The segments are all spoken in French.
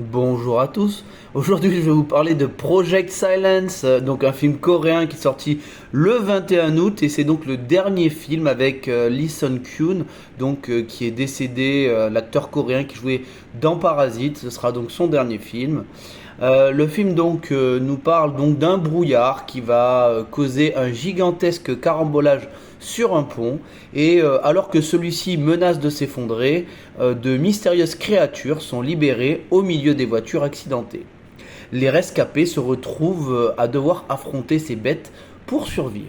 Bonjour à tous. Aujourd'hui, je vais vous parler de Project Silence, donc un film coréen qui est sorti le 21 août et c'est donc le dernier film avec Lee Sun-kyun, qui est décédé, l'acteur coréen qui jouait dans Parasite. Ce sera donc son dernier film. Le film nous parle donc d'un brouillard qui va causer un gigantesque carambolage sur un pont et alors que celui-ci menace de s'effondrer, de mystérieuses créatures sont libérées au milieu des voitures accidentées. Les rescapés se retrouvent à devoir affronter ces bêtes pour survivre.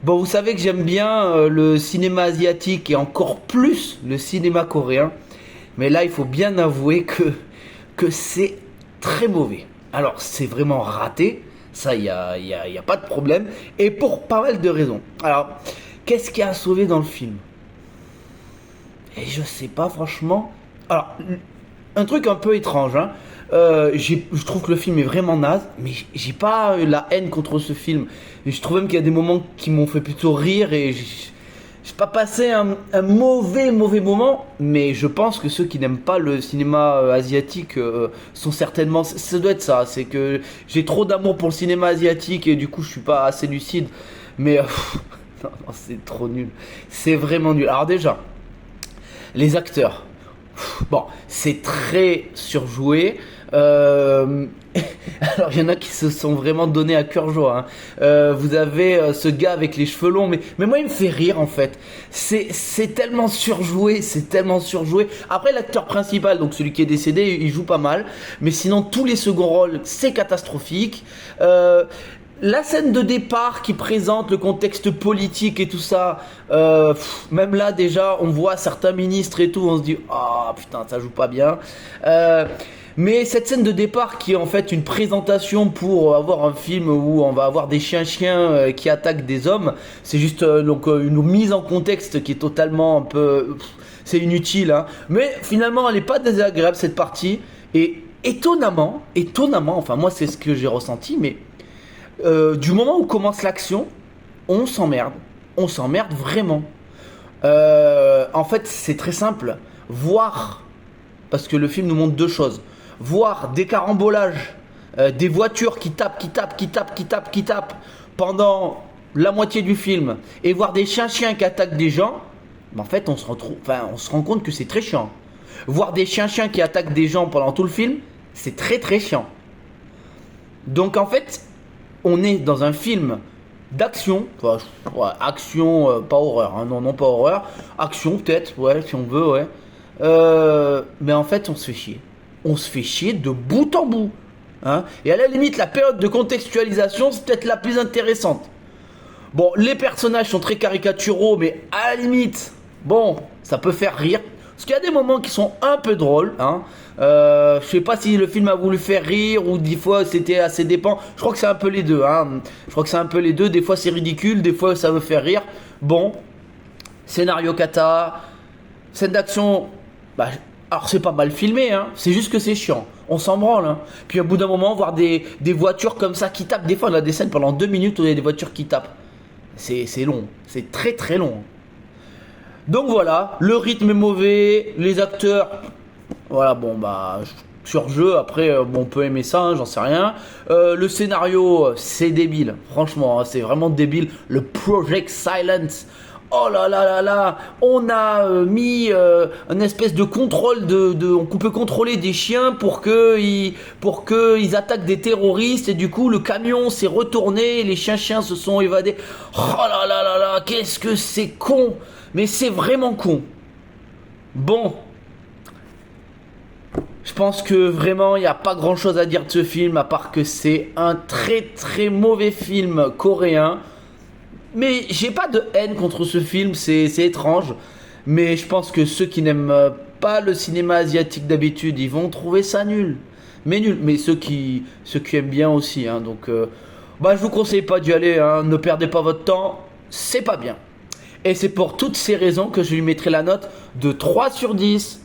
Bon, vous savez que j'aime bien le cinéma asiatique et encore plus le cinéma coréen, mais là il faut bien avouer que c'est très mauvais. Alors c'est vraiment raté, ça y a pas de problème, et pour pas mal de raisons. Alors, qu'est-ce qui a sauvé dans le film? Et je sais pas franchement. Alors, un truc un peu étrange, hein. Je trouve que le film est vraiment naze, mais j'ai pas la haine contre ce film. Je trouve même qu'il y a des moments qui m'ont fait plutôt rire et j'ai pas passé un mauvais moment, mais je pense que ceux qui n'aiment pas le cinéma asiatique sont certainement. Ça doit être ça, c'est que j'ai trop d'amour pour le cinéma asiatique et du coup je suis pas assez lucide. Mais non, c'est trop nul. C'est vraiment nul. Alors déjà, les acteurs. Bon, c'est très surjoué. Alors il y en a qui se sont vraiment donnés à cœur joie, hein. Vous avez ce gars avec les cheveux longs, mais moi il me fait rire en fait. C'est tellement surjoué, c'est tellement surjoué. Après l'acteur principal, donc celui qui est décédé, il joue pas mal, mais sinon tous les seconds rôles c'est catastrophique. La scène de départ qui présente le contexte politique et tout ça, même là déjà on voit certains ministres et tout, on se dit ah putain ça joue pas bien. Mais cette scène de départ qui est en fait une présentation pour avoir un film où on va avoir des chiens qui attaquent des hommes, c'est juste une mise en contexte qui est totalement un peu, c'est inutile, hein. Mais finalement elle est pas désagréable cette partie et étonnamment, enfin moi c'est ce que j'ai ressenti, mais du moment où commence l'action, on s'emmerde vraiment. En fait c'est très simple, voir, parce que le film nous montre deux choses. Voir des carambolages, des voitures qui tapent pendant la moitié du film, et voir des chiens qui attaquent des gens, en fait on se rend compte que c'est très chiant. Voir des chiens qui attaquent des gens pendant tout le film, c'est très très chiant. Donc en fait, on est dans un film d'action, action, pas horreur, hein, non pas horreur, action peut-être, ouais si on veut, ouais. Mais en fait on se fait chier. On se fait chier de bout en bout, hein. Et à la limite, la période de contextualisation, c'est peut-être la plus intéressante. Bon, les personnages sont très caricaturaux, mais à la limite, bon, ça peut faire rire. Parce qu'il y a des moments qui sont un peu drôles, hein. Je sais pas si le film a voulu faire rire ou des fois c'était assez dépend. Je crois que c'est un peu les deux, hein. Des fois c'est ridicule, des fois ça veut faire rire. Bon, scénario cata, scène d'action, alors c'est pas mal filmé, hein. C'est juste que c'est chiant. On s'en branle, hein. Puis au bout d'un moment, voir des voitures comme ça qui tapent. Des fois, on a des scènes pendant 2 minutes où il y a des voitures qui tapent. C'est long. C'est très très long. Donc voilà, le rythme est mauvais. Les acteurs, voilà, sur jeu. Après, on peut aimer ça, hein, j'en sais rien. Le scénario, c'est débile. Franchement, hein, c'est vraiment débile. Le Project Silence. Oh là là là là, on a mis une espèce de contrôle on peut contrôler des chiens pour que ils attaquent des terroristes et du coup le camion s'est retourné, les chiens se sont évadés. Oh là là là là, qu'est-ce que c'est con, mais c'est vraiment con. Bon, je pense que vraiment il n'y a pas grand chose à dire de ce film à part que c'est un très très mauvais film coréen. Mais j'ai pas de haine contre ce film, c'est étrange. Mais je pense que ceux qui n'aiment pas le cinéma asiatique d'habitude, ils vont trouver ça nul. Mais nul. Mais ceux qui aiment bien aussi, hein. Donc, je vous conseille pas d'y aller, hein. Ne perdez pas votre temps, c'est pas bien. Et c'est pour toutes ces raisons que je lui mettrai la note de 3 sur 10.